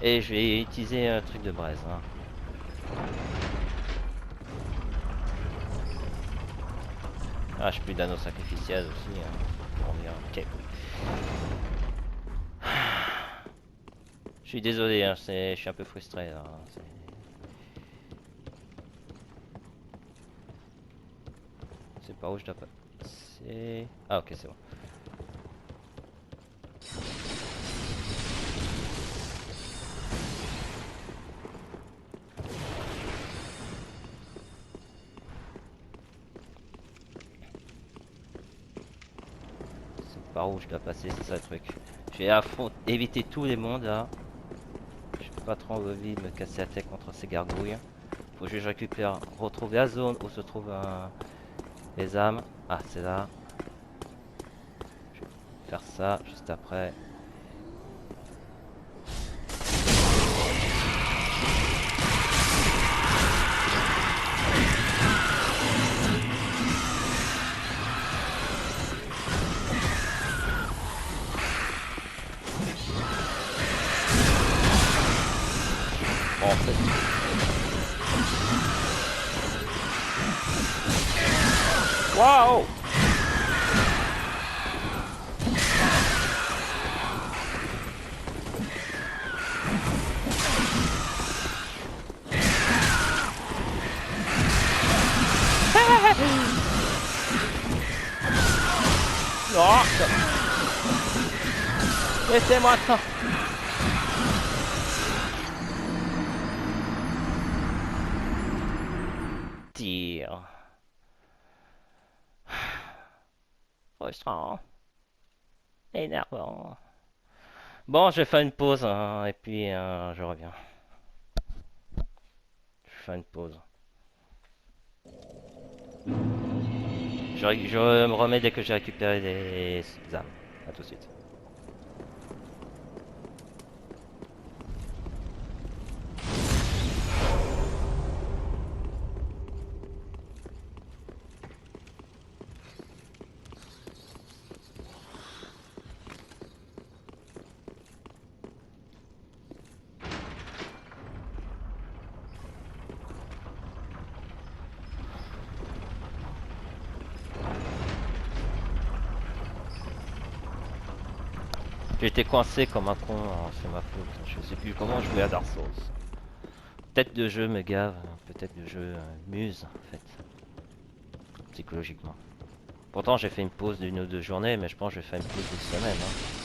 Et je vais utiliser un truc de braise. Hein. Ah, j'ai plus d'anneaux sacrificiels aussi. Hein. Pour revenir. Ok. Je suis désolé, hein, je suis un peu frustré là. C'est pas où je dois passer. Ah, ok, c'est bon. Par où je dois passer, c'est ça le truc. Je vais éviter tous les mondes là. Je peux pas trop envie de me casser la tête contre ces gargouilles. Faut juste que je récupère, retrouver la zone où se trouvent les âmes. Ah, c'est là. Je vais faire ça juste après. Bon, en fait. Waouh! Non! Laissez-moi ça! Tire. Frustrant. Énervant. Bon, je vais faire une pause hein, et puis je reviens. Je vais faire une pause. Je me remets dès que j'ai récupéré les âmes. A tout de suite. J'ai été coincé comme un con, hein, c'est ma faute. Je sais plus comment jouer à Dark Souls. Peut-être le jeu me gave, peut-être le jeu m'use en fait. Psychologiquement. Pourtant j'ai fait une pause d'une ou deux journées, mais je pense que je vais faire une pause d'une semaine. Hein.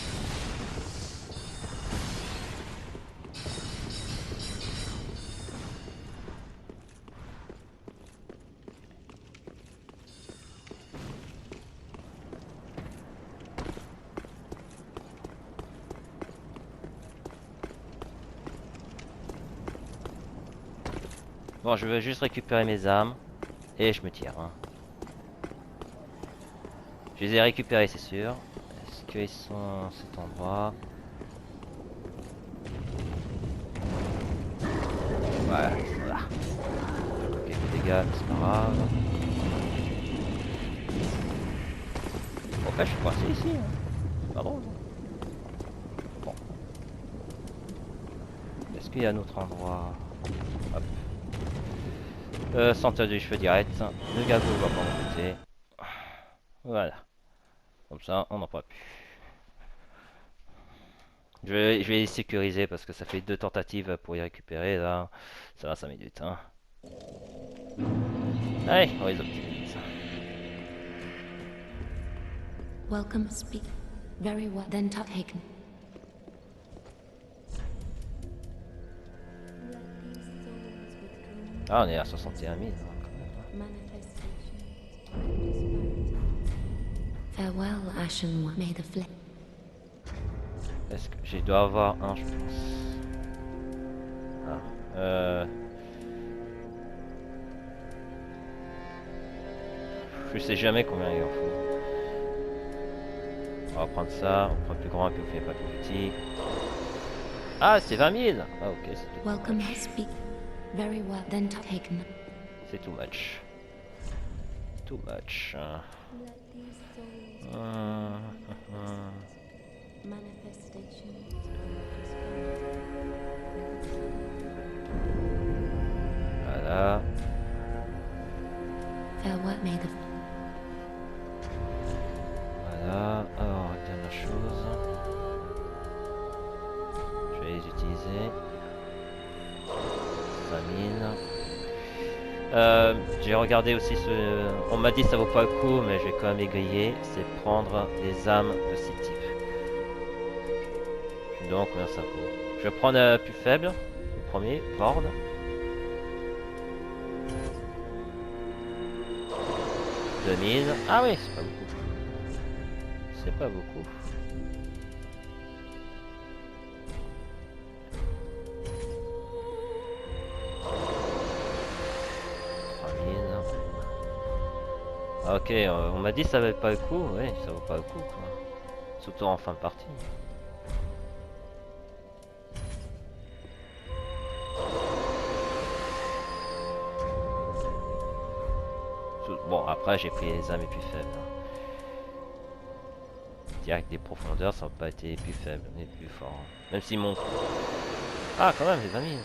Bon, je vais juste récupérer mes armes et je me tire. Hein. Je les ai récupérés, c'est sûr. Est-ce qu'ils sont à cet endroit? Ouais, voilà. Quelques dégâts, mais c'est pas grave. Pourquoi je suis coincé ici? Hein. C'est pas drôle. Bon. Est-ce qu'il y a un autre endroit? Hop. Senteur du cheveu direct. Le gago va pas m'embêter. Voilà. Comme ça, on n'en parle plus. Je vais les sécuriser parce que ça fait 2 tentatives pour y récupérer là. Ça va 5 minutes. Hein. Allez, on les optimise. Welcome, speak. Very well, then taken. Ah, on est à 61 000. Hein, quand même, hein. Farewell, Ashen One. May the flame. Est-ce que je dois avoir un, je pense. Ah, je sais jamais combien il en faut. On va prendre ça, on prend le plus grand et puis on fait pas plus petit. Ah, c'est 20 000. Ah, ok, c'est too Welcome, much. speak. Very well, then taken. C'est too much. Too much. Voilà. Farewell, may the. Voilà. Alors, dernière chose. Je vais les utiliser. 5000. J'ai regardé aussi ce... On m'a dit que ça vaut pas le coup, mais je vais quand même aiguiller. C'est prendre des âmes de ce type. Je me demande combien ça vaut. Je vais prendre plus faible. Le premier, Vord. 2000. Ah oui, c'est pas beaucoup. C'est pas beaucoup. Ok, on m'a dit que ça valait pas le coup, ouais, ça vaut pas le coup quoi. Surtout en fin de partie. Bon, après j'ai pris les âmes les plus faibles. Direct des profondeurs, ça n'a pas été les plus faibles, les plus forts. Même si mon... Ah quand même, les 20 000.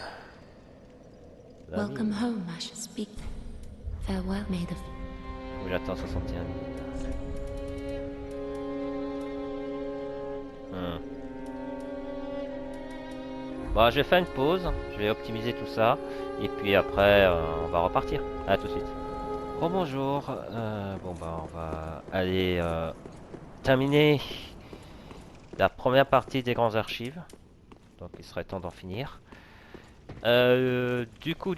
20 000. Welcome home, Ashen speak. Farewell, may the. Faut que j'attends 61 000. Bon, je vais faire une pause, je vais optimiser tout ça, et puis après on va repartir. À tout de suite. Bonjour, bon bah on va aller terminer la première partie des grandes archives. Donc il serait temps d'en finir. Du coup,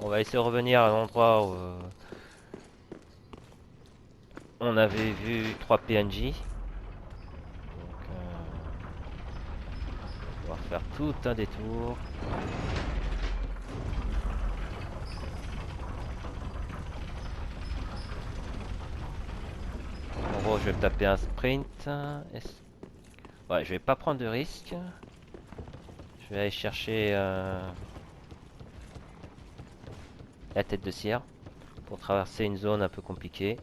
on va essayer de revenir à l'endroit où on avait vu 3 PNJ. Donc on va faire tout un détour. En gros, je vais me taper un sprint. Ouais, je vais pas prendre de risque. Je vais aller chercher la tête de cire pour traverser une zone un peu compliquée.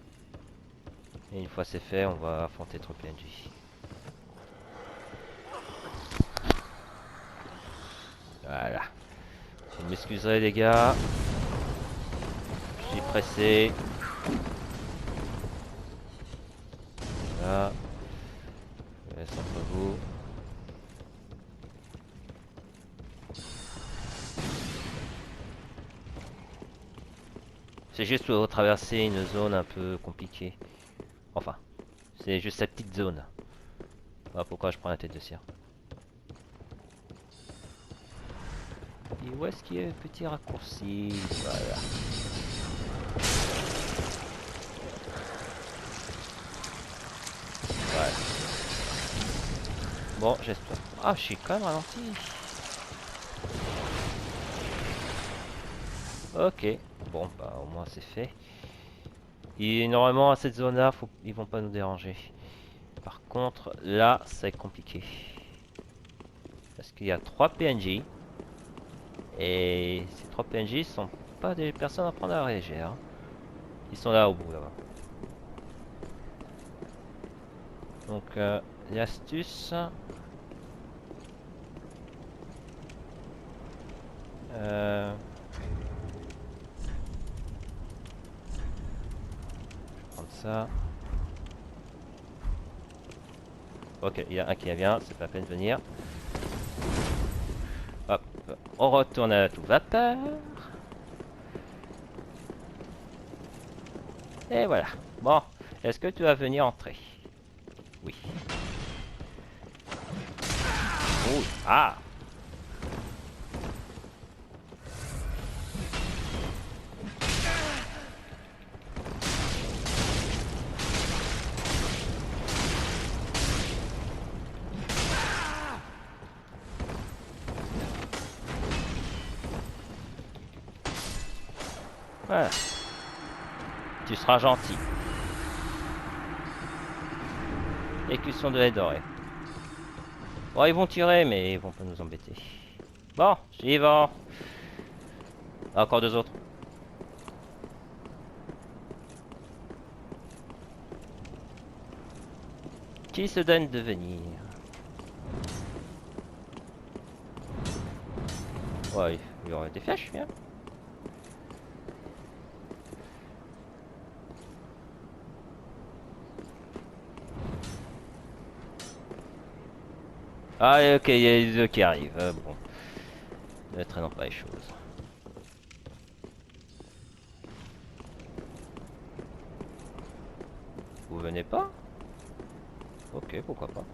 Et une fois c'est fait, on va affronter 3 PNJ. Voilà. Vous m'excuserez les gars. Je suis pressé. Voilà. Je laisse entre vous. C'est juste pour traverser une zone un peu compliquée. Enfin, c'est juste cette petite zone. Voilà pourquoi je prends la tête de cire. Et où est-ce qu'il y a le petit raccourci? Voilà. Voilà. Bon, j'espère. Ah, je suis quand même ralenti. Ok. Bon, bah au moins c'est fait. Et normalement à cette zone-là, ils vont pas nous déranger. Par contre, là, ça va être compliqué. Parce qu'il y a 3 PNJ. Et ces 3 PNJ sont pas des personnes à prendre à la légère. Ils sont là au bout là-bas. Donc l'astuce. ça. Ok, il y a un qui vient, c'est pas la peine de venir. Hop, on retourne à tout vapeur. Et voilà. Bon, est-ce que tu vas venir entrer? Oui. Oh, ah! Voilà. Tu seras gentil. Écusson de lait doré. Bon, ils vont tirer, mais ils vont pas nous embêter. Bon, j'y vais. Encore deux autres. Qui se donne de venir? Ouais, il y aurait des flèches, bien. Ah, ok, il y a les deux qui arrivent. Bon, ne traînons pas les choses. Vous venez pas? Ok, pourquoi pas.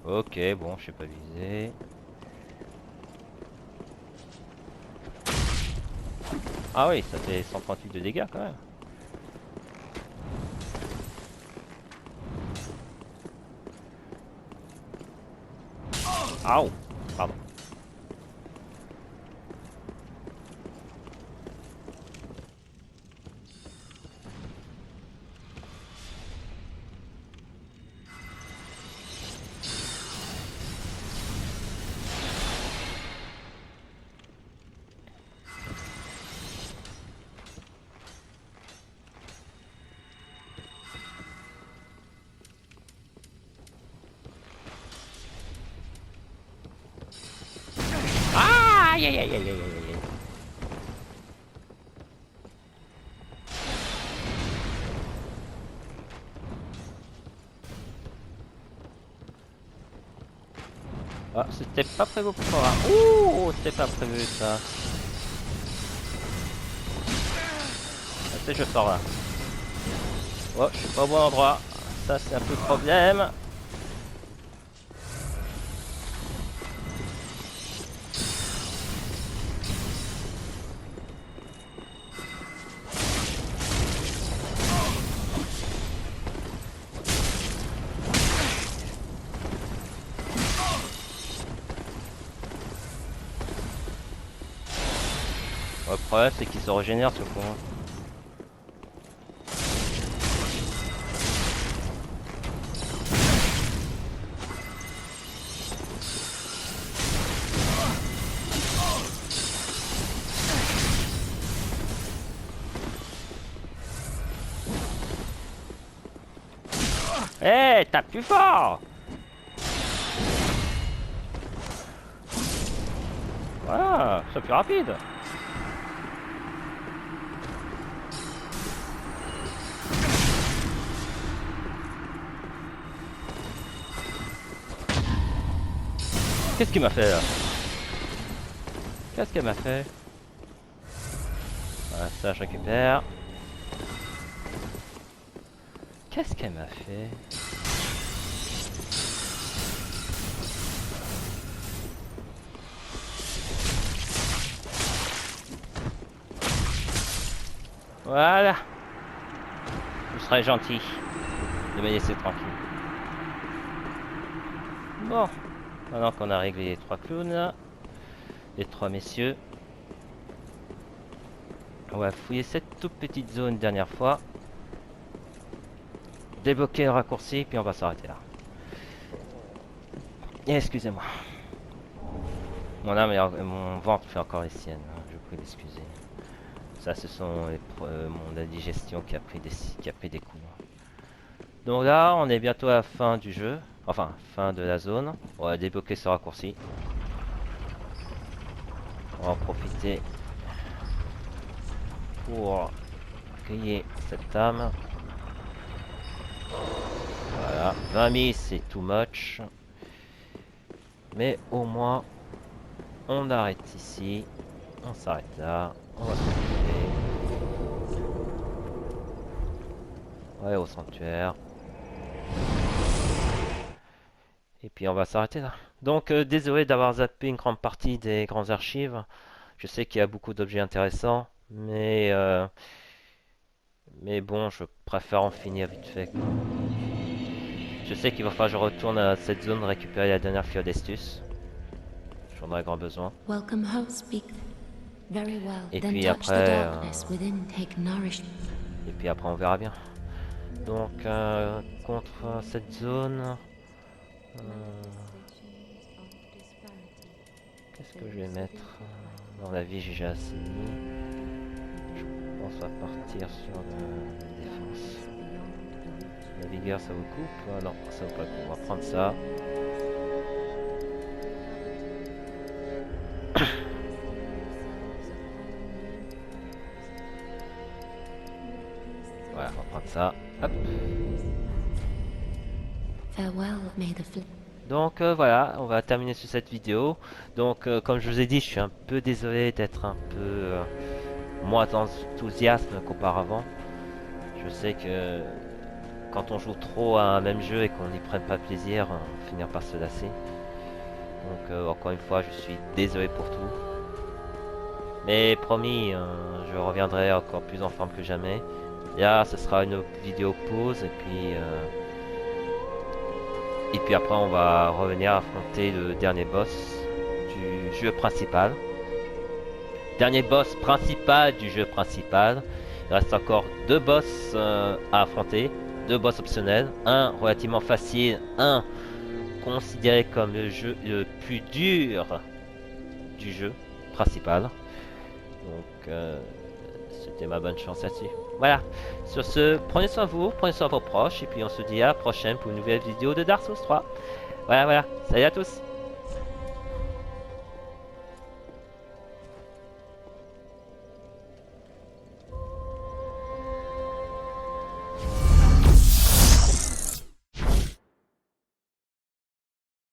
Ok, bon, je sais pas viser. Ah oui, ça fait 138 de dégâts quand même. Aouh, pardon. Ah, aïe aïe aïe aïe aïe aïe aïe. Ah, c'était pas prévu pour moi. Ouh, c'était pas prévu ça. Ah, je sors là. Oh, je suis pas au bon endroit. Ça, c'est un peu le problème. Le problème, c'est qu'il se régénère ce con. Eh, tape plus fort! Voilà, c'est plus rapide. Qu'est-ce qu'il m'a fait là? Qu'est-ce qu'elle m'a fait? Voilà, ça je récupère. Qu'est-ce qu'elle m'a fait? Voilà. Vous serez gentil de me laisser tranquille. Bon. Maintenant qu'on a réglé les trois clowns, les trois messieurs, on va fouiller cette toute petite zone dernière fois. Débloquer le raccourci, puis on va s'arrêter là. Et excusez-moi. Mon âme et mon ventre fait encore les siennes, hein, je vous prie d'excuser. Ça, ce sont mon indigestion qui a pris des coups. Donc là, on est bientôt à la fin du jeu. Enfin, fin de la zone. On va débloquer ce raccourci. On va en profiter pour cueillir cette âme. Voilà, 20 000 c'est too much. Mais au moins, on arrête ici. On s'arrête là. On va se retrouver. Ouais, au sanctuaire. Et puis on va s'arrêter là. Donc désolé d'avoir zappé une grande partie des grandes archives. Je sais qu'il y a beaucoup d'objets intéressants. Mais bon, je préfère en finir vite fait. Je sais qu'il va falloir que je retourne à cette zone récupérer la dernière fiole d'Estus. J'en aurai grand besoin. Welcome home, speak. Very well. Et Then puis touch après, the darkness within, take nourishment. Et puis après on verra bien. Donc contre cette zone, qu'est-ce que je vais mettre? Dans la vie j'ai déjà assez mis. Je pense à partir sur la défense. La vigueur ça vous coupe? Ah non, ça vaut pas le coup. On va prendre ça. Voilà, on va prendre ça. Hop. Farewell, may the flip. Donc voilà, on va terminer sur cette vidéo. Donc comme je vous ai dit, je suis un peu désolé d'être un peu moins enthousiaste qu'auparavant. Je sais que quand on joue trop à un même jeu et qu'on n'y prenne pas plaisir, on finit par se lasser. Donc encore une fois, je suis désolé pour tout. Mais promis, je reviendrai encore plus en forme que jamais. Là, ce sera une vidéo pause et puis après on va revenir affronter le dernier boss du jeu principal. Dernier boss principal du jeu principal. Il reste encore deux boss à affronter, deux boss optionnels, un relativement facile, un considéré comme le jeu le plus dur du jeu principal. Donc c'était ma bonne chance là-dessus. Voilà, sur ce, prenez soin de vous, prenez soin de vos proches, et puis on se dit à la prochaine pour une nouvelle vidéo de Dark Souls 3. Voilà, salut à tous!